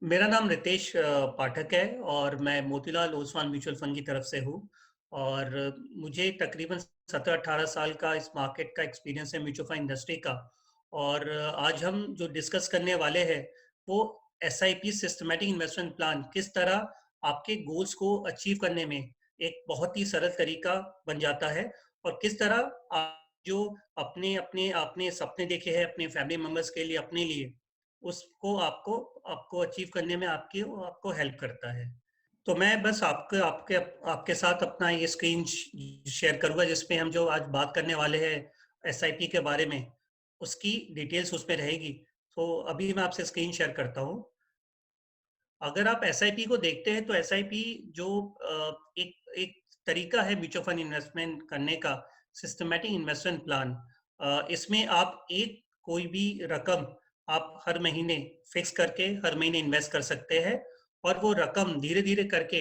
मेरा नाम रितेश पाठक है और मैं मोतीलाल ओसवाल म्यूचुअल फंड की तरफ से हूँ। और मुझे तकरीबन 17-18 साल का इस मार्केट का एक्सपीरियंस है म्यूचुअल फंड इंडस्ट्री का। और आज हम जो डिस्कस करने वाले हैं वो एसआईपी सिस्टमैटिक इन्वेस्टमेंट प्लान किस तरह आपके गोल्स को अचीव करने में एक बहुत ही सरल तरीका बन जाता है, और किस तरह आप जो अपने अपने आपने सपने देखे हैं अपने फैमिली मेंबर्स के लिए, अपने लिए, उसको आपको आपको अचीव करने में आपकी आपको हेल्प करता है। तो मैं बस आपके आपके आपके साथ अपना ये स्क्रीन शेयर करूंगा जिसपे हम जो आज बात करने वाले हैं एसआईपी के बारे में, उसकी डिटेल्स उसमें रहेगी। तो अभी मैं आपसे स्क्रीन शेयर करता हूँ। अगर आप एसआईपी को देखते हैं तो एसआईपी जो एक एक तरीका है म्यूचुअल फंड इन्वेस्टमेंट करने का, सिस्टमैटिक इन्वेस्टमेंट प्लान। इसमें आप एक कोई भी रकम आप हर महीने फिक्स करके हर महीने इन्वेस्ट कर सकते हैं, और वो रकम धीरे धीरे करके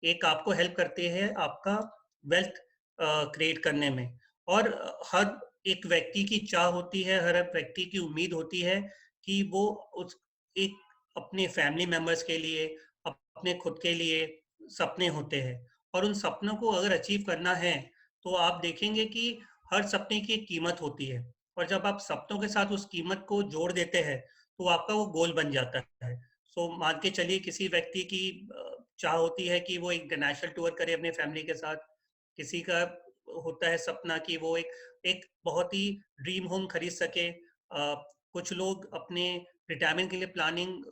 एक आपको हेल्प करती है आपका वेल्थ क्रिएट करने में। और हर एक व्यक्ति की चाह होती है, हर एक व्यक्ति की उम्मीद होती है कि वो उस एक अपने फैमिली मेंबर्स के लिए, अपने खुद के लिए सपने होते हैं। और उन सपनों को अगर अचीव करना है तो आप देखेंगे कि हर सपने की एक कीमत होती है, और जब आप सपनों के साथ उस कीमत को जोड़ देते हैं तो आपका वो गोल बन जाता है। सो मान के चलिए किसी व्यक्ति की चाह होती है कि वो एक इंटरनेशनल टूर करे अपने फैमिली के साथ। किसी का होता है सपना कि वो एक एक बहुत ही ड्रीम होम खरीद सके। कुछ लोग अपने रिटायरमेंट के लिए प्लानिंग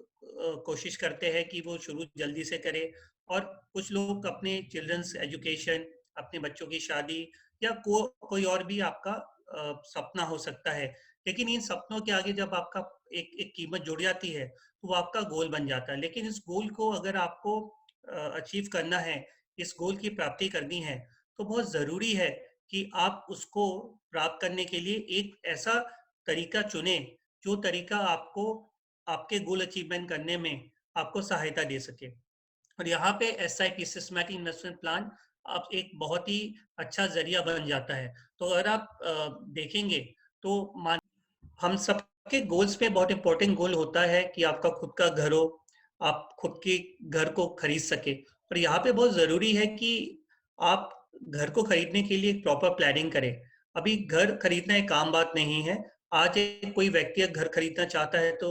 कोशिश करते हैं कि वो शुरू जल्दी से करे। और कुछ लोग अपने चिल्ड्रंस एजुकेशन, अपने बच्चों की शादी, या कोई और भी आपका सपना हो सकता है। लेकिन इन सपनों के आगे जब आपका एक एक कीमत जुड़ जाती है तो वो आपका गोल बन जाता है। लेकिन इस गोल को अगर आपको अचीव करना है, इस गोल की प्राप्ति करनी है, तो बहुत ज़रूरी है कि आप उसको प्राप्त करने के लिए एक ऐसा तरीका चुने जो तरीका आपको आपके गोल अचीवमेंट करने में आपको सहायता दे सके। और यहाँ पे एसआईपी सिस्टमैटिक इन्वेस्टमेंट प्लान आप एक बहुत ही अच्छा जरिया बन जाता है। तो अगर आप देखेंगे तो मान हम सबके गोल्स में बहुत इंपॉर्टेंट गोल होता है कि आपका खुद का घर हो, आप खुद के घर को खरीद सके। और यहाँ पे बहुत जरूरी है कि आप घर को खरीदने के लिए प्रॉपर प्लानिंग करें। अभी घर खरीदना एक आम बात नहीं है। आज एक कोई व्यक्ति अगर घर खरीदना चाहता है तो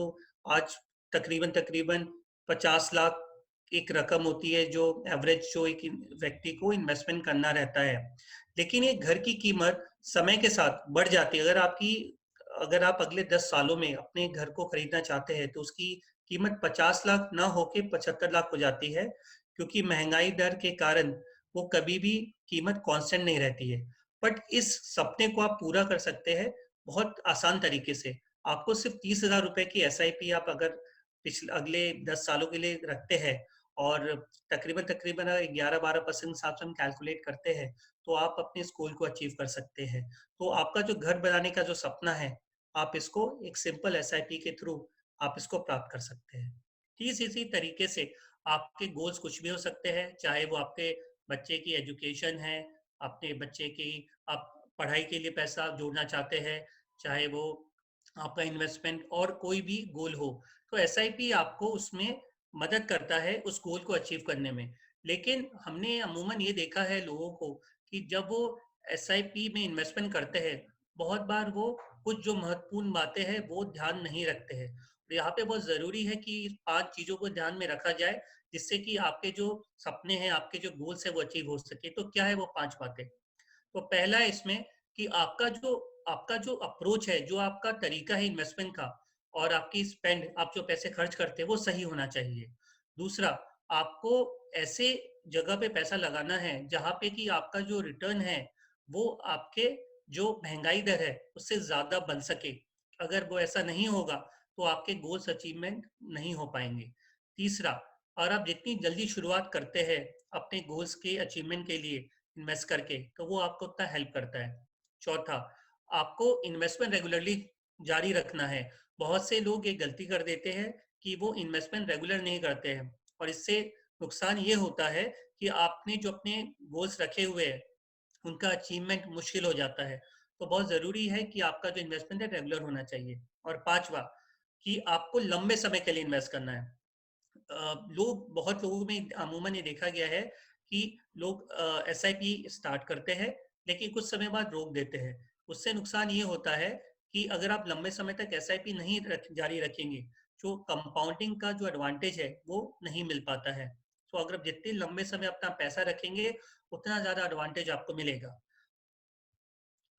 आज तकरीबन तकरीबन 50 लाख एक रकम होती है जो एवरेज जो एक व्यक्ति को इन्वेस्टमेंट करना रहता है। लेकिन ये घर की कीमत समय के साथ बढ़ जाती है। अगर आप अगले 10 सालों में अपने घर को खरीदना चाहते हैं तो उसकी कीमत 50 लाख ना होके 75 लाख हो जाती है, क्योंकि महंगाई दर के कारण वो कभी भी कीमत कांस्टेंट नहीं रहती है। बट इस सपने को आप पूरा कर सकते हैं बहुत आसान तरीके से। आपको सिर्फ 30,000 रुपए की एसआईपी आप अगर पिछले अगले 10 सालों के लिए रखते हैं, और तकरीबन तकरीबन 11-12% हिसाब से हम कैलकुलेट करते हैं, तो आप अपने इस गोल को अचीव कर सकते हैं। तो आपका जो घर बनाने का जो सपना है, आप इसको एक सिंपल एसआईपी के थ्रू आप इसको प्राप्त कर सकते हैं। ठीक इसी तरीके से आपके गोल्स कुछ भी हो सकते हैं, चाहे वो आपके बच्चे की एजुकेशन है, अपने बच्चे की आप पढ़ाई के लिए पैसा जोड़ना चाहते हैं, चाहे वो आपका इन्वेस्टमेंट और कोई भी गोल हो। तो एसआईपी आपको उसमें मदद करता है उस गोल को अचीव करने में। लेकिन हमने अमूमन ये देखा है लोगों को कि जब वो एसआईपी में इन्वेस्टमेंट करते हैं, बहुत बार वो कुछ जो महत्वपूर्ण बातें हैं वो ध्यान नहीं रखते हैं। तो यहाँ पे बहुत ज़रूरी है कि इस 5 चीज़ों को ध्यान में रखा जाए, जिससे कि आपके जो सपने हैं, आपके जो गोल्स हैं वो अचीव हो सके। तो क्या है वो 5 बातें? तो पहला है इसमें कि आपका जो अप्रोच है, जो आपका तरीका है इन्वेस्टमेंट का, और आपकी स्पेंड, आप जो पैसे खर्च करते हैं वो सही होना चाहिए। दूसरा, आपको ऐसे जगह पे पैसा लगाना है जहाँ पे कि आपका जो रिटर्न है वो आपके जो महंगाई दर है उससे ज़्यादा बन सके। अगर वो ऐसा नहीं होगा तो आपके गोल्स अचीवमेंट नहीं हो पाएंगे। तीसरा, और आप जितनी जल्दी शुरुआत करते हैं अपने गोल्स के अचीवमेंट के लिए इन्वेस्ट करके, तो वो आपको उतना हेल्प करता है। चौथा, आपको इन्वेस्टमेंट रेगुलरली जारी रखना है। बहुत से लोग ये गलती कर देते हैं कि वो इन्वेस्टमेंट रेगुलर नहीं करते हैं, और इससे नुकसान ये होता है कि आपने जो अपने गोल्स रखे हुए हैं उनका अचीवमेंट मुश्किल हो जाता है। तो बहुत ज़रूरी है कि आपका जो इन्वेस्टमेंट है रेगुलर होना चाहिए। और पांचवा, कि आपको लंबे समय के लिए इन्वेस्ट करना है। बहुत लोगों में अमूमन ये देखा गया है कि लोग एसआईपी स्टार्ट करते हैं, लेकिन कुछ समय बाद रोक देते हैं। उससे नुकसान ये होता है कि अगर आप लंबे समय तक एसआईपी नहीं जारी रखेंगे, जो कंपाउंडिंग का जो एडवांटेज है वो नहीं मिल पाता है। तो अगर आप जितने लंबे समय अपना पैसा रखेंगे, उतना ज्यादा एडवांटेज आपको मिलेगा।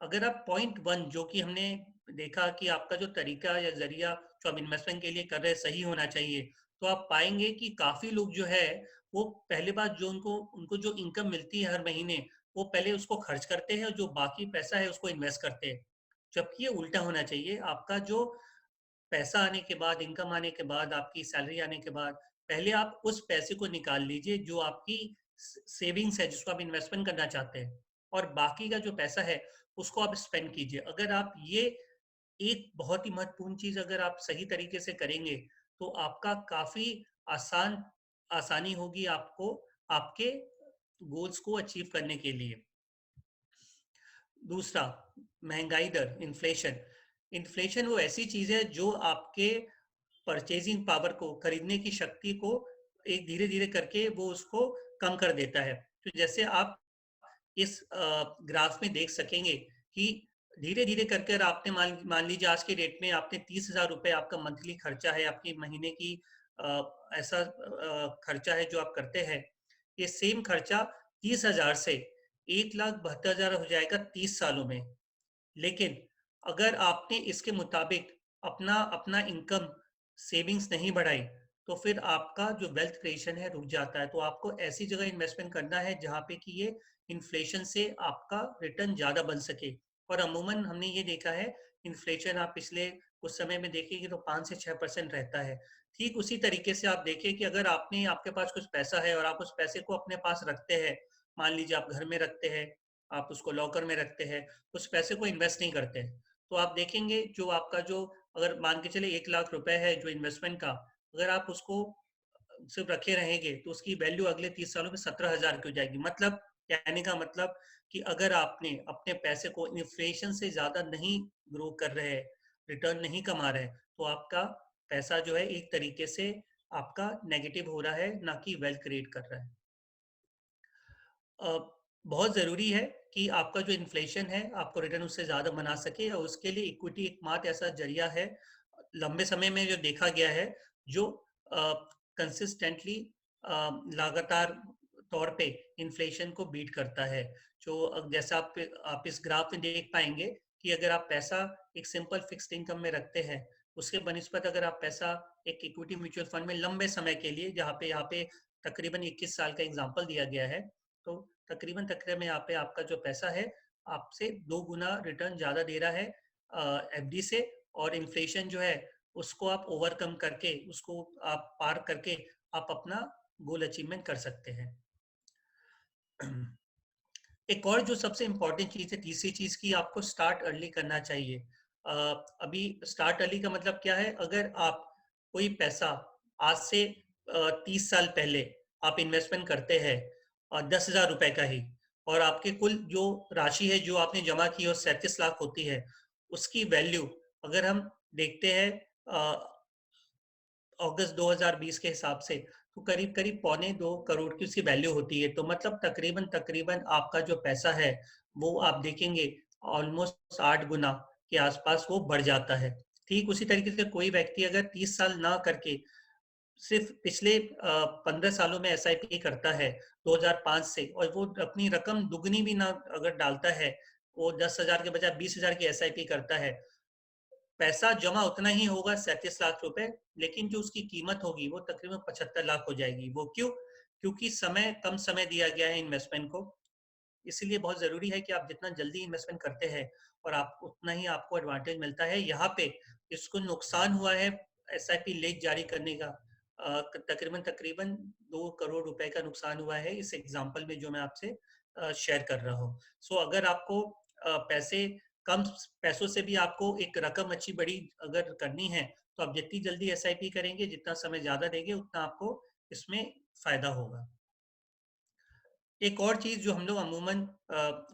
अगर आप पॉइंट वन, जो कि हमने देखा कि आपका जो तरीका या जरिया जो आप इन्वेस्टमेंट के लिए कर रहे हैं सही होना चाहिए, तो आप पाएंगे कि काफी लोग जो है वो पहले बात जो उनको उनको जो इनकम मिलती है हर महीने, वो पहले उसको खर्च करते हैं और जो बाकी पैसा है उसको इन्वेस्ट करते हैं। जबकि ये उल्टा होना चाहिए। आपका जो पैसा आने के बाद, इनकम आने के बाद, आपकी सैलरी आने के बाद, पहले आप उस पैसे को निकाल लीजिए जो आपकी सेविंग्स है, जिसको आप इन्वेस्टमेंट करना चाहते हैं, और बाकी का जो पैसा है उसको आप स्पेंड कीजिए। अगर आप ये एक बहुत ही महत्वपूर्ण चीज अगर आप सही तरीके से करेंगे, तो आपका काफी आसानी होगी आपको आपके गोल्स को अचीव करने के लिए। दूसरा, महंगाई दर, इन्फ्लेशन। इन्फ्लेशन वो ऐसी चीज है जो आपके परचेजिंग पावर को, खरीदने की शक्ति को एक धीरे धीरे करके वो उसको कम कर देता है। तो जैसे आप इस ग्राफ में देख सकेंगे कि धीरे धीरे करके आपने मान लीजिए आज के डेट में आपने 30,000 रुपए आपका मंथली खर्चा है, आपकी महीने की ऐसा खर्चा है जो आप करते हैं। ये सेम खर्चा 30,000 से 1,72,000 हो जाएगा 30 सालों में। लेकिन अगर आपने इसके मुताबिक अपना अपना इनकम सेविंग्स नहीं बढ़ाई, तो फिर आपका जो वेल्थ क्रिएशन है रुक जाता है। तो आपको ऐसी जगह इन्वेस्टमेंट करना है जहाँ पे कि ये इन्फ्लेशन से आपका रिटर्न ज्यादा बन सके। और अमूमन हमने ये देखा है, इन्फ्लेशन आप पिछले कुछ समय में देखेंगे तो 5 से 6% रहता है। ठीक उसी तरीके से आप देखिए कि अगर आपके पास कुछ पैसा है और आप उस पैसे को अपने पास रखते हैं, मान लीजिए आप घर में रखते हैं, आप उसको लॉकर में रखते हैं, उस पैसे को इन्वेस्ट नहीं करते हैं, तो आप देखेंगे जो आपका जो, अगर मान के चले 1 लाख रुपए है जो इन्वेस्टमेंट का, अगर आप उसको सिर्फ रखे रहेंगे तो उसकी वैल्यू अगले 30 सालों में 17,000 की हो जाएगी। मतलब कहने का मतलब कि अगर आपने अपने पैसे को इन्फ्लेशन से ज्यादा नहीं ग्रो कर रहे हैं, रिटर्न नहीं कमा रहे हैं, तो आपका पैसा जो है एक तरीके से आपका नेगेटिव हो रहा है, ना कि वेल्थ क्रिएट कर रहा है। बहुत ज़रूरी है कि आपका जो इन्फ्लेशन है आपको रिटर्न उससे ज़्यादा बना सके, और उसके लिए इक्विटी एकमात्र ऐसा जरिया है लंबे समय में जो देखा गया है, जो कंसिस्टेंटली लगातार तौर पे इन्फ्लेशन को बीट करता है। जो जैसा आप इस ग्राफ में देख पाएंगे कि अगर आप पैसा एक सिंपल फिक्स्ड इनकम में रखते हैं, उसके बनिस्पत अगर आप पैसा एक इक्विटी म्यूचुअल फंड में लंबे समय के लिए, जहाँ पे यहाँ पे तकरीबन 21 साल का एग्जाम्पल दिया गया है, तो तकरीबन यहाँ पे आपका जो पैसा है आपसे 2 गुना रिटर्न ज्यादा दे रहा है एफडी से। और इन्फ्लेशन जो है उसको आप ओवरकम करके, उसको आप पार करके आप अपना गोल अचीवमेंट कर सकते हैं। एक और जो सबसे इम्पोर्टेंट चीज है, तीसरी चीज की, आपको स्टार्ट अर्ली करना चाहिए। अभी स्टार्ट अर्ली का मतलब क्या है? अगर आप कोई पैसा आज से 30 साल पहले आप इन्वेस्टमेंट करते हैं और 10,000 रुपए का ही, और आपके कुल जो राशि है जो आपने जमा की और 37 लाख होती है, उसकी वैल्यू अगर हम देखते हैं अगस्त 2020 के हिसाब से, तो करीब करीब 1.25 करोड़ की उसकी वैल्यू होती है। तो मतलब तकरीबन तकरीबन आपका जो पैसा है वो आप देखेंगे ऑलमोस्ट 8 गुना के आसपास वो बढ़ जाता है। ठीक उसी तरीके से कोई व्यक्ति अगर 30 साल ना करके सिर्फ पिछले 15 सालों में एसआईपी करता है 2005 से, और वो अपनी रकम दुगनी भी ना अगर डालता है, वो 10,000 के बजाय 20,000 की एसआईपी करता है, पैसा जमा उतना ही होगा 37 लाख रुपए, लेकिन जो उसकी कीमत होगी वो तकरीबन 75 लाख हो जाएगी। वो क्यों? क्योंकि कम समय दिया गया है इन्वेस्टमेंट को। इसीलिए बहुत जरूरी है कि आप जितना जल्दी इन्वेस्टमेंट करते हैं और आप उतना ही आपको एडवांटेज मिलता है। यहाँ पे इसको नुकसान हुआ है एसआईपी लेट जारी करने का, तकरीबन तकरीबन 2 करोड़ रुपए का नुकसान हुआ है इस एग्जाम्पल में जो मैं आपसे शेयर कर रहा हूँ। सो अगर आपको पैसे कम पैसों से भी आपको एक रकम अच्छी बड़ी अगर करनी है, तो आप जितनी जल्दी एसआईपी करेंगे, जितना समय ज्यादा देंगे, उतना आपको इसमें फायदा होगा। एक और चीज जो हम लोग अमूमन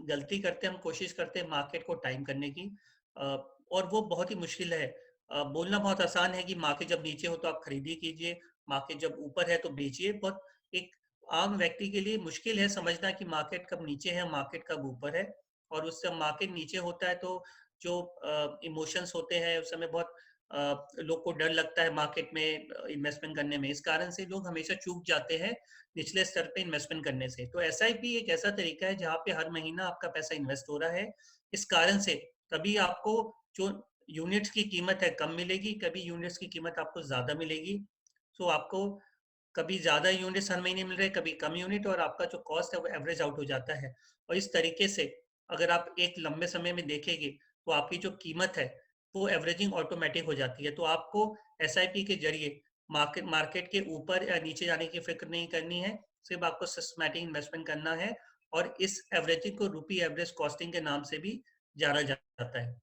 गलती करते हैं, हम कोशिश करते हैं मार्केट को टाइम करने की, और वो बहुत ही मुश्किल है। बोलना बहुत आसान है कि मार्केट जब नीचे हो तो आप खरीदी कीजिए, मार्केट जब ऊपर है तो बेचिए। बहुत एक आम व्यक्ति के लिए मुश्किल है समझना कि मार्केट कब नीचे है, मार्केट कब ऊपर है। और उस समय मार्केट नीचे होता है तो जो इमोशंस होते हैं उस समय बहुत लोग को डर लगता है मार्केट में इन्वेस्टमेंट करने में। इस कारण से लोग हमेशा चूक जाते हैं निचले स्तर पे इन्वेस्टमेंट करने से। तो एसआईपी एक ऐसा तरीका है जहाँ पे हर महीना आपका पैसा इन्वेस्ट हो रहा है। इस कारण से कभी आपको जो यूनिट्स की कीमत है कम मिलेगी, कभी यूनिट्स की कीमत आपको ज्यादा मिलेगी। तो आपको कभी ज्यादा यूनिट्स हर महीने मिल रहे हैं, कभी कम यूनिट, और आपका जो कॉस्ट है वो एवरेज आउट हो जाता है। और इस तरीके से अगर आप एक लंबे समय में देखेंगे तो आपकी जो कीमत है वो एवरेजिंग ऑटोमेटिक हो जाती है। तो आपको एसआईपी के जरिए मार्केट मार्केट के ऊपर या नीचे जाने की फिक्र नहीं करनी है, सिर्फ आपको सिस्टमैटिक इन्वेस्टमेंट करना है। और इस एवरेजिंग को रुपी एवरेज कॉस्टिंग के नाम से भी जाना जाता है।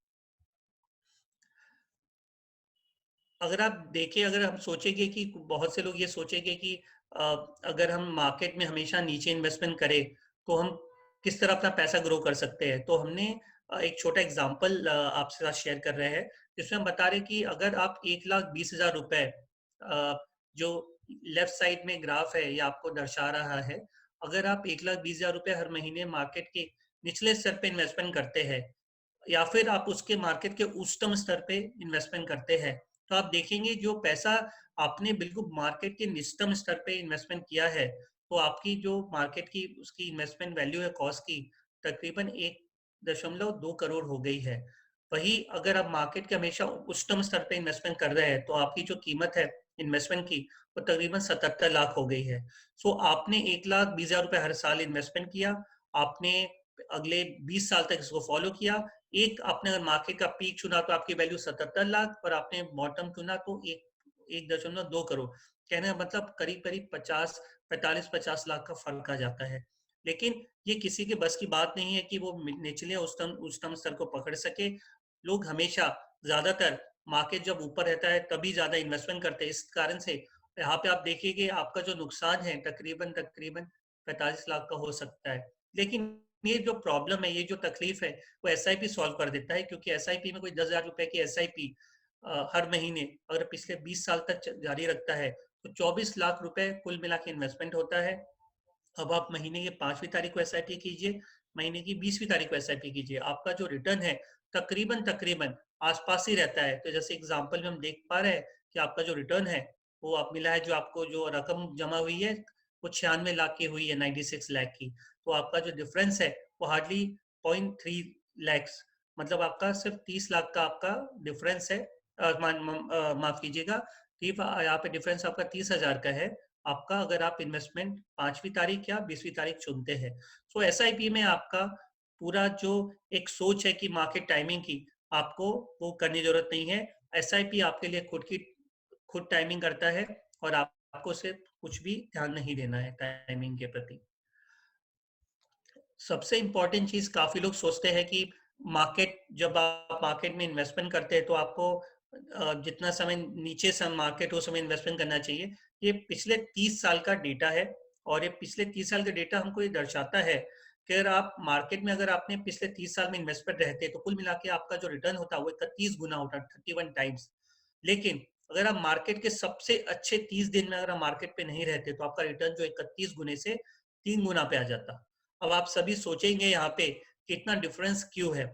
अगर आप देखें, अगर हम सोचेंगे कि बहुत से लोग ये सोचेंगे कि अ, अगर हम मार्केट में हमेशा नीचे इन्वेस्टमेंट करें तो हम किस तरह अपना पैसा ग्रो कर सकते हैं। तो हमने एक छोटा एग्जांपल आपके साथ शेयर कर रहे हैं जिसमें हम बता रहे हैं कि अगर आप 1,20,000 रुपए जो लेफ्ट साइड में ग्राफ है ये आपको दर्शा रहा है, अगर आप 1,20,000 रुपए हर महीने मार्केट के निचले स्तर पे इन्वेस्टमेंट करते हैं या फिर आप उसके मार्केट के उच्चतम स्तर पे इन्वेस्टमेंट करते हैं, तो आप देखेंगे जो पैसा आपने बिल्कुल मार्केट के निचतम स्तर पे इन्वेस्टमेंट किया है, तो आपकी जो मार्केट की उसकी इन्वेस्टमेंट वैल्यू है कॉस्ट की, तकरीबन 1.2 करोड़ हो गई है। वही अगर आप मार्केट के हमेशा उच्चतम स्तर पे इन्वेस्टमेंट कर रहे हैं तो आपकी जो कीमत है इन्वेस्टमेंट की वो तकरीबन 77 लाख हो गई है। सो आपने 1,20,000 रुपए हर साल इन्वेस्टमेंट किया, आपने अगले 20 साल तक इसको फॉलो किया। एक आपने अगर मार्केट का पीक चुना तो आपकी वैल्यू 77 लाख, और आपने बॉटम चुना तो 1.2 करोड़। कहने का मतलब करीब करीब 45 लाख का फर्क आ जाता है। लेकिन ये किसी के बस की बात नहीं है कि वो निचले उच्चतम उच्चतम स्तर को पकड़ सके। लोग हमेशा ज्यादातर मार्केट जब ऊपर रहता है तभी ज्यादा इन्वेस्टमेंट करते हैं। इस कारण से यहाँ पे आप देखिए आपका जो नुकसान है तकरीबन तकरीबन 45 लाख का हो सकता है। लेकिन ये जो प्रॉब्लम है, ये जो तकलीफ है, वो एसआईपी सॉल्व कर देता है। क्योंकि एसआईपी में कोई 10,000 रुपए की एसआईपी हर महीने अगर पिछले 20 साल तक जारी रखता है तो 24 लाख रुपए कुल मिला के इन्वेस्टमेंट होता है। अब आप महीने की 5वीं तारीख को एसआईपी कीजिए, महीने की 20वीं तारीख को एसआईपी कीजिए, आपका जो रिटर्न है तकरीबन तकरीबन आसपास ही रहता है। तो जैसे एग्जांपल में हम देख पा रहे हैं कि आपका जो रिटर्न है वो आप मिला है, जो आपको जो रकम जमा हुई है वो 96 लाख की हुई है, 96 लाख की। तो आपका जो डिफरेंस है वो हार्डली 0.3 लैक्स, मतलब आपका सिर्फ 30 लाख का आपका डिफरेंस है। माफ कीजिएगा, यहाँ पे डिफरेंस आपका 30,000 का है आपका, अगर आप इन्वेस्टमेंट 5वीं तारीख या 20वीं तारीख चुनते हैं। सो एसआईपी में आपका पूरा जो एक सोच है कि मार्केट टाइमिंग की, आपको वो करने की जरूरत नहीं है। एसआईपी आपके लिए खुद टाइमिंग करता है, और आपको सिर्फ कुछ भी ध्यान नहीं देना है टाइमिंग के प्रति। सबसे इम्पोर्टेंट चीज, काफी लोग सोचते हैं कि मार्केट जब आप मार्केट में इन्वेस्टमेंट करते हैं तो आपको जितना समय नीचे से मार्केट हो समय इन्वेस्टमेंट करना चाहिए। ये पिछले 30 साल का डेटा है, और ये पिछले 30 साल का डेटा हमको ये दर्शाता है कि अगर आप मार्केट में अगर आपने पिछले 30 साल में इन्वेस्टमेंट रहते तो कुल मिला के आपका जो रिटर्न होता है वो 31 गुना होता, 31 टाइम्स। लेकिन अगर आप मार्केट के सबसे अच्छे 30 दिन में अगर आप मार्केट पे नहीं रहते तो आपका रिटर्न जो 31 गुने से 3 गुना पे आ जाता। अब आप सभी सोचेंगे यहाँ पे कि इतना डिफरेंस क्यों है।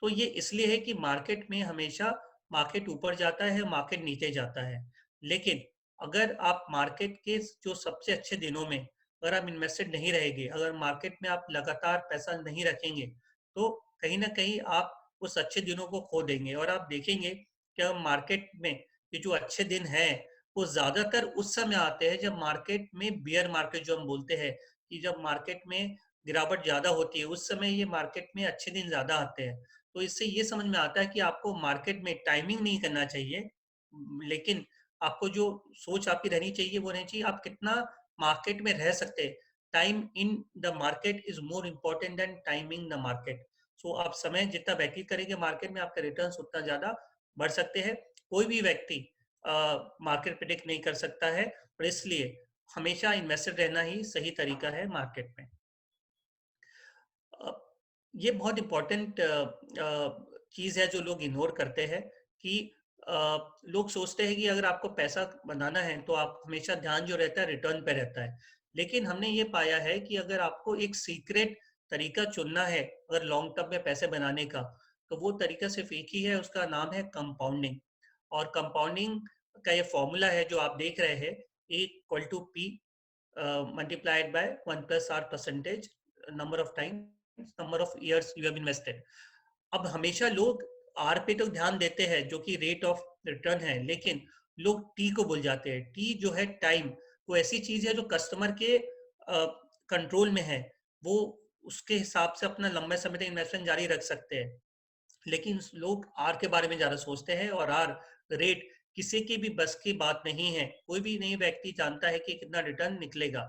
तो ये इसलिए है कि मार्केट में हमेशा मार्केट ऊपर जाता है, मार्केट नीचे जाता है। लेकिन अगर आप मार्केट के जो सबसे अच्छे दिनों में अगर आप इन्वेस्टेड नहीं रहेंगे, अगर मार्केट में आप लगातार पैसा नहीं रखेंगे, तो कहीं ना कहीं आप उस अच्छे दिनों को खो देंगे। और आप देखेंगे कि मार्केट में ये जो अच्छे दिन हैं वो ज्यादातर उस समय आते हैं जब मार्केट में बियर मार्केट जो हम बोलते हैं, कि जब मार्केट में गिरावट ज्यादा होती है उस समय ये मार्केट में अच्छे दिन ज्यादा आते हैं। तो इससे ये समझ में आता है कि आपको मार्केट में टाइमिंग नहीं करना चाहिए, लेकिन आपको जो सोच आपकी रहनी चाहिए वो रहनी चाहिए आप कितना मार्केट में रह सकते हैं। Time in the market is more important than timing the market. So आप समय जितना व्यतीत करेंगे मार्केट में, आपके रिटर्न उतना ज्यादा बढ़ सकते हैं। कोई भी व्यक्ति मार्केट प्रिडिक्ट नहीं कर सकता है, और इसलिए हमेशा इन्वेस्टेड रहना ही सही तरीका है मार्केट में। अ, ये बहुत इम्पोर्टेंट चीज है जो लोग इग्नोर करते हैं कि लोग सोचते हैं कि अगर आपको पैसा बनाना है तो आप हमेशा ध्यान जो रहता है रिटर्न पे रहता है। लेकिन हमने ये पाया है कि अगर आपको एक सीक्रेट तरीका चुनना है अगर लॉन्ग टर्म में पैसे बनाने का, तो वो तरीका सिर्फ एक ही है, उसका नाम है कंपाउंडिंग। और कंपाउंडिंग का ये फॉर्मूला है जो आप देख रहे हैं, A = P multiplied by 1 + R% number of times number of years you have invested। अब हमेशा लोग आर पे तो ध्यान देते हैं जो कि रेट ऑफ रिटर्न है, लेकिन लोग टी को भूल जाते हैं। टी जो है टाइम, वो ऐसी चीज है जो कस्टमर के कंट्रोल में है। वो उसके हिसाब से अपना लंबे समय तक इन्वेस्टमेंट जारी रख सकते हैं। लेकिन लोग आर के बारे में ज्यादा सोचते हैं, और आर रेट किसी की भी बस की बात नहीं है। कोई भी नहीं व्यक्ति जानता है कि कितना रिटर्न निकलेगा।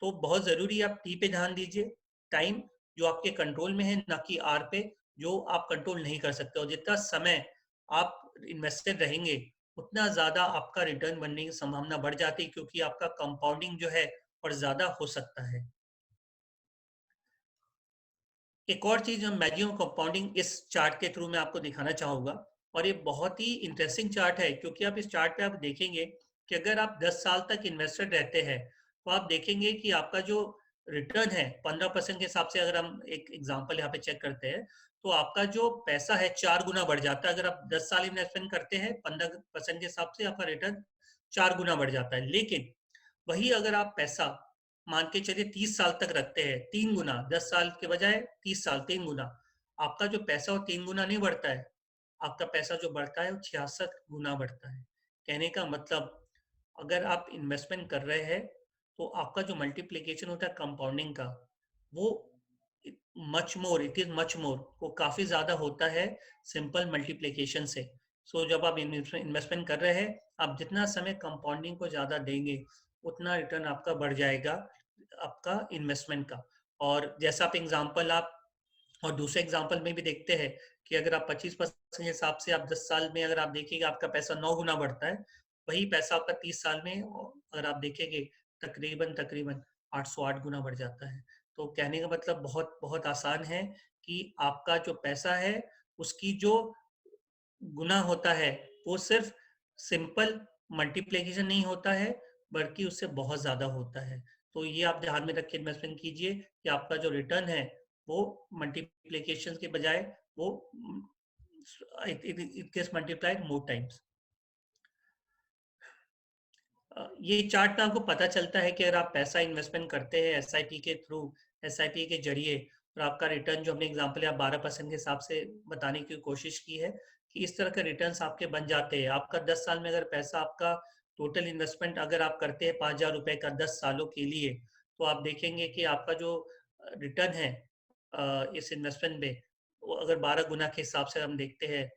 तो बहुत जरूरी है आप टी पे ध्यान दीजिए, टाइम जो आपके कंट्रोल में है, ना कि आर पे जो आप कंट्रोल नहीं कर सकते। और जितना समय आप इन्वेस्टेड रहेंगे उतना ज्यादा आपका रिटर्न बनने की संभावना बढ़ जाती है, क्योंकि आपका कंपाउंडिंग जो है और ज्यादा हो सकता है। एक और चीज मैक्सिमम कंपाउंडिंग इस चार्ट के थ्रू मैं आपको दिखाना चाहूंगा। और ये बहुत ही इंटरेस्टिंग चार्ट है, क्योंकि आप इस चार्ट पे आप देखेंगे कि अगर आप 10 साल तक इन्वेस्टेड रहते हैं तो आप देखेंगे कि आपका जो रिटर्न है 15% के हिसाब से, अगर हम एक एग्जांपल यहाँ पे चेक करते हैं, तो आपका जो पैसा है 4 गुना बढ़ जाता है। अगर आप 10 साल इन्वेस्टमेंट करते हैं 15% के हिसाब से, आपका रिटर्न 4 गुना बढ़ जाता है। लेकिन वही अगर आप पैसा मान के चलिए 30 साल तक रखते हैं, 3 गुना, 10 साल के बजाय 30 साल, 3 गुना, आपका जो पैसा वो 3 गुना नहीं बढ़ता है, आपका पैसा जो बढ़ता है वो 66 गुना बढ़ता है। कहने का मतलब, अगर आप इन्वेस्टमेंट कर रहे हैं तो आपका जो मल्टीप्लीकेशन होता है कंपाउंडिंग का, वो much more, it is much more, वो काफी ज्यादा होता है सिंपल मल्टीप्लीकेशन से। सो जब आप इन्वेस्टमेंट कर रहे हैं, आप जितना समय कंपाउंडिंग को ज्यादा देंगे उतना रिटर्न आपका बढ़ जाएगा, आपका इन्वेस्टमेंट का। और जैसा आप एग्जांपल आप और दूसरे एग्जांपल में भी देखते हैं कि अगर आप 25% के हिसाब से आप 10 साल में अगर आप देखेंगे आपका पैसा 9 गुना बढ़ता है, वही पैसा आपका 30 साल में अगर आप देखेंगे तकरीबन तकरीबन 808 गुना बढ़ जाता है। तो कहने का मतलब बहुत बहुत आसान है कि आपका जो पैसा है उसकी जो गुना होता है वो सिर्फ सिंपल मल्टीप्लिकेशन नहीं होता है, बल्कि उससे बहुत ज्यादा होता है। तो ये आप ध्यान में रख के इन्वेस्टमेंट कीजिए कि आपका जो रिटर्न है वो मल्टीप्लिकेशन के बजाय वो it gets multiplied more times. ये चार्ट में आपको पता चलता है कि अगर आप पैसा इन्वेस्टमेंट करते हैं एसआईपी के थ्रू, एसआईपी के जरिए, और आपका रिटर्न जो हमने एग्जांपल या 12% के हिसाब से बताने की कोशिश की है कि इस तरह के रिटर्न्स आपके बन जाते हैं। आपका 10 साल में अगर पैसा आपका टोटल इन्वेस्टमेंट अगर आप करते हैं 5,000 रुपए का 10 सालों के लिए, तो आप देखेंगे कि आपका जो रिटर्न है इस इन्वेस्टमेंट में, वो अगर 12 गुना के हिसाब से हम देखते हैं,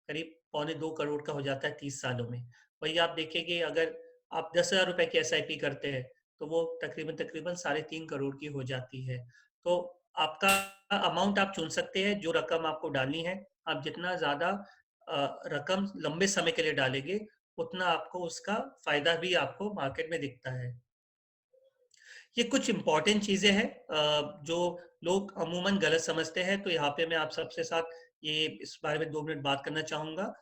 करीब 1.25 करोड़ का हो जाता है 30 सालों में। वही आप देखेंगे अगर आप 10,000 रुपए की एसआईपी करते हैं तो वो तकरीबन तकरीबन 3.5 करोड़ की हो जाती है। तो आपका अमाउंट आप चुन सकते हैं, जो रकम आपको डालनी है। आप जितना ज्यादा रकम लंबे समय के लिए डालेंगे उतना आपको उसका फायदा भी आपको मार्केट में दिखता है। ये कुछ इंपॉर्टेंट चीजें हैं जो लोग अमूमन गलत समझते हैं, तो यहाँ पे मैं आप सबसे साथ ये इस बारे में 2 मिनट बात करना चाहूंगा।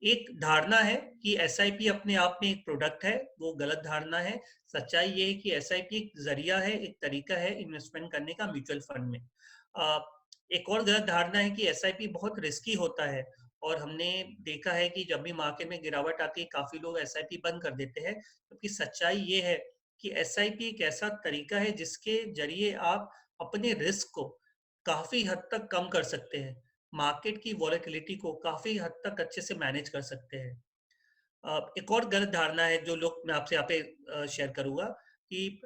एक धारणा है कि एसआईपी अपने आप में एक प्रोडक्ट है, वो गलत धारणा है। सच्चाई ये है कि एसआईपी एक जरिया है, एक तरीका है इन्वेस्टमेंट करने का म्यूचुअल फंड में। अ, एक और गलत धारणा है कि एसआईपी बहुत रिस्की होता है, और हमने देखा है कि जब भी मार्केट में गिरावट आती है काफी लोग एसआईपी बंद कर देते हैं। क्योंकि सच्चाई ये है कि एसआईपी एक ऐसा तरीका है जिसके जरिए आप अपने रिस्क को काफी हद तक कम कर सकते हैं, मार्केट की वॉलेटिलिटी को काफी हद तक अच्छे से मैनेज कर सकते हैं। एक और गलत धारणा है जो लोग, मैं आपसे यहाँ पे शेयर करूंगा कि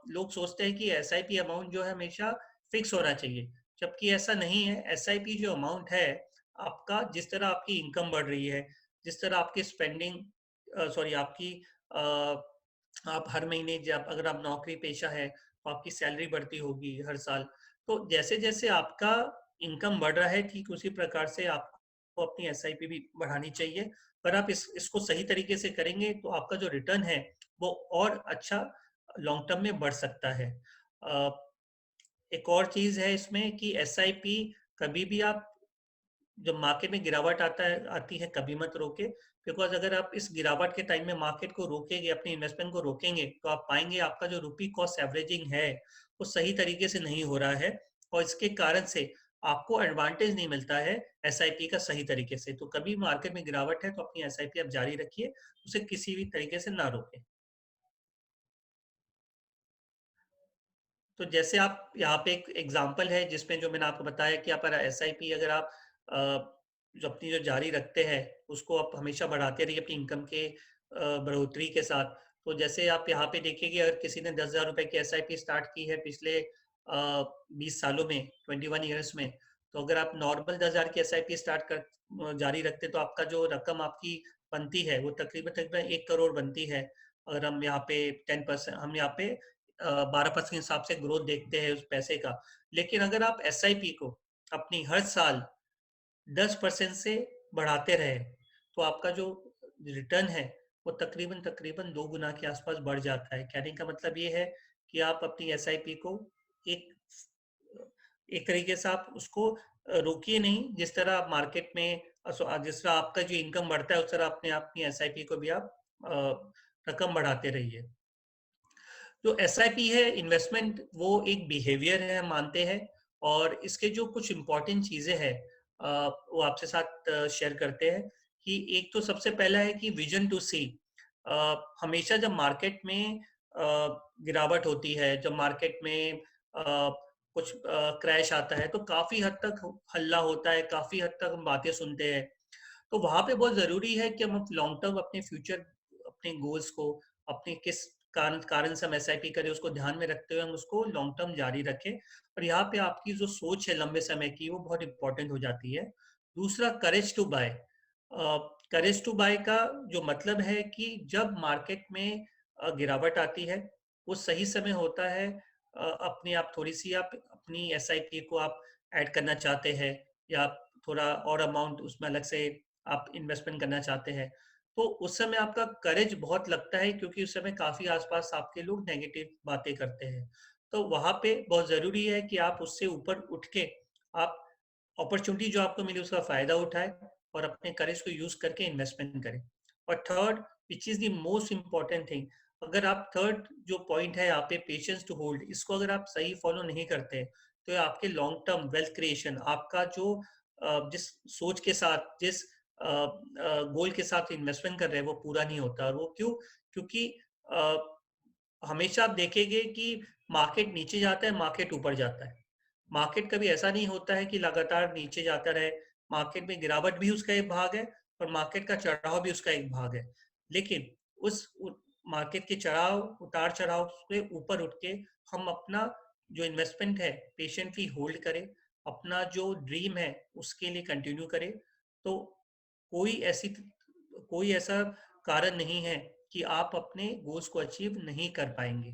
लोग सोचते हैं कि एसआईपी अमाउंट जो है हमेशा फिक्स होना चाहिए, जबकि ऐसा नहीं है। एसआईपी जो अमाउंट है, आपका जिस तरह आपकी इनकम बढ़ रही है, जिस तरह आपकी स्पेंडिंग, सॉरी आपकी आप हर महीने जब अगर आप नौकरी पेशा है तो आपकी सैलरी बढ़ती होगी हर साल। तो जैसे जैसे आपका इनकम बढ़ रहा है, ठीक उसी प्रकार से आपको अपनी एसआईपी भी बढ़ानी चाहिए। पर आप इसको सही तरीके से करेंगे तो आपका जो रिटर्न है वो और अच्छा लॉन्ग टर्म में बढ़ सकता है। अ, एक और चीज है इसमें कि एसआईपी कभी भी आप जब मार्केट में गिरावट आती है कभी मत रोके, बिकॉज अगर आप इस गिरावट के टाइम में मार्केट को रोकेंगे, अपनी इन्वेस्टमेंट को रोकेंगे, तो आप पाएंगे आपका जो रुपी कॉस्ट एवरेजिंग है वो सही तरीके से नहीं हो रहा है, और इसके कारण से आपको एडवांटेज नहीं मिलता है एसआईपी का सही तरीके से। तो कभी मार्केट में गिरावट है तो अपनी एसआईपी आप जारी रखिए, उसे किसी भी तरीके से ना रोकें। तो जैसे आप यहाँ पे एक एग्जांपल है जिसमें जो मैंने आपको बताया कि आप एसआईपी अगर आप जो अपनी जो जारी रखते हैं उसको आप हमेशा बढ़ाते रहिए अपनी इनकम के बढ़ोतरी के साथ। तो जैसे आप यहाँ पे देखिए अगर किसी ने 10,000 रुपए की एसआईपी स्टार्ट की है पिछले 20 सालों में, 21 ईयर्स में, तो अगर आप नॉर्मल 10,000 की एसआईपी स्टार्ट कर जारी रखते तो आपका जो रकम आपकी बनती है वो तकरीबन तकरीबन 1 करोड़ बनती है। अगर हम यहाँ पे 10%, हम यहाँ पे 12% के हिसाब से ग्रोथ देखते हैं उस पैसे का। लेकिन अगर आप एसआईपी को अपनी हर साल 10% से बढ़ाते रहे तो आपका जो रिटर्न है वो तकरीबन तकरीबन 2 गुना के आसपास बढ़ जाता है। कहने का मतलब ये है कि आप अपनी एसआईपी को एक एक तरीके से आप उसको रोकिए नहीं, जिस तरह आप मार्केट में जिस तरह आपका जो इनकम बढ़ता है उस तरह अपने अपनी एसआईपी को भी आप रकम बढ़ाते रहिए। जो एसआईपी है इन्वेस्टमेंट, वो एक बिहेवियर है हम मानते हैं, और इसके जो कुछ इम्पोर्टेंट चीजें हैं वो आपसे साथ शेयर करते हैं। कि एक तो सबसे पहला है कि विजन टू सी। हमेशा जब मार्केट में गिरावट होती है, जब मार्केट में कुछ क्रैश आता है, तो काफी हद तक हल्ला होता है, काफी हद तक हम बातें सुनते हैं। तो वहां पे बहुत जरूरी है कि हम लॉन्ग टर्म अपने फ्यूचर, अपने गोल्स को, अपने किस कारण कारण से हम एसआईपी करें उसको ध्यान में रखते हुए हम उसको लॉन्ग टर्म जारी रखें। और यहाँ पे आपकी जो सोच है लंबे समय की वो बहुत इंपॉर्टेंट हो जाती है। दूसरा, courage to buy. Courage to buy का जो मतलब है कि जब मार्केट में गिरावट आती है, वो सही समय होता है अपनी आप थोड़ी सी आप अपनी एसआईपी को आप ऐड करना चाहते हैं, या थोड़ा और अमाउंट उसमें अलग से आप इन्वेस्टमेंट करना चाहते हैं, तो उस समय आपका करेज बहुत लगता है, क्योंकि उस समय काफी आसपास आपके लोग नेगेटिव बातें करते हैं। तो वहां पे बहुत जरूरी है कि आप उससे ऊपर उठ के आप अपॉर्चुनिटी जो आपको मिली उसका फायदा उठाए और अपने करेज को यूज करके इन्वेस्टमेंट करें। और third, which is the most important thing, अगर आप थर्ड जो पॉइंट है यहाँ पे पेशेंस टू होल्ड, इसको अगर आप सही फॉलो नहीं करते तो ये आपके लॉन्ग टर्म वेल्थ क्रिएशन, आपका जो जिस सोच के साथ, जिस गोल के साथ इन्वेस्टमेंट कर रहे हैं वो पूरा नहीं होता। और वो क्यों? क्योंकि अ, हमेशा आप देखेंगे कि मार्केट नीचे जाता है, मार्केट ऊपर जाता है। मार्केट कभी ऐसा नहीं होता है कि लगातार नीचे जाता रहे। मार्केट में गिरावट भी उसका एक भाग है और मार्केट का चढ़ाव भी उसका एक भाग है। लेकिन उस मार्केट के चढ़ाव, उतार चढ़ाव से ऊपर उठ के हम अपना जो इन्वेस्टमेंट है पेशेंटली होल्ड करें, अपना जो ड्रीम है उसके लिए कंटिन्यू करें, तो कोई ऐसी कोई ऐसा कारण नहीं है कि आप अपने गोल्स को अचीव नहीं कर पाएंगे।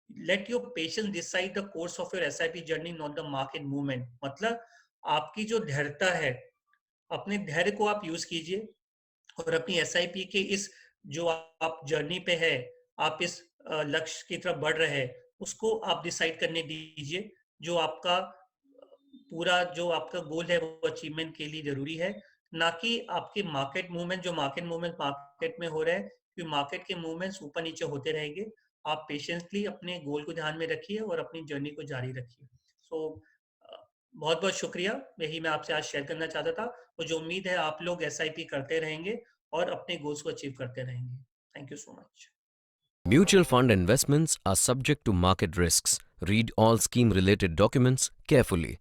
Let your patience decide the course of your SIP journey, not the market movement. मतलब आपकी जो धैर्यता है, अपने धैर्य को आप यूज कीजिए और अपनी एसआईपी के इस जो आप जर्नी पे है, आप इस लक्ष्य की तरफ बढ़ रहे हैं, उसको आप डिसाइड करने दीजिए जो आपका पूरा जो आपका गोल है वो अचीवमेंट के लिए जरूरी है, ना कि आपके मार्केट मूवमेंट। जो मार्केट मार्केट में हो रहे हैं, क्योंकि मार्केट के मूवमेंट्स ऊपर नीचे होते रहेंगे। आप पेशेंसली अपने गोल को ध्यान में रखिए और अपनी जर्नी को जारी रखिए। सो बहुत बहुत शुक्रिया, यही मैं आपसे आज शेयर करना चाहता था। मुझे उम्मीद है आप लोग एसआईपी करते रहेंगे और अपने गोल्स को अचीव करते रहेंगे। Thank you so much. Mutual fund investments are subject to market risks. Read all scheme related documents carefully.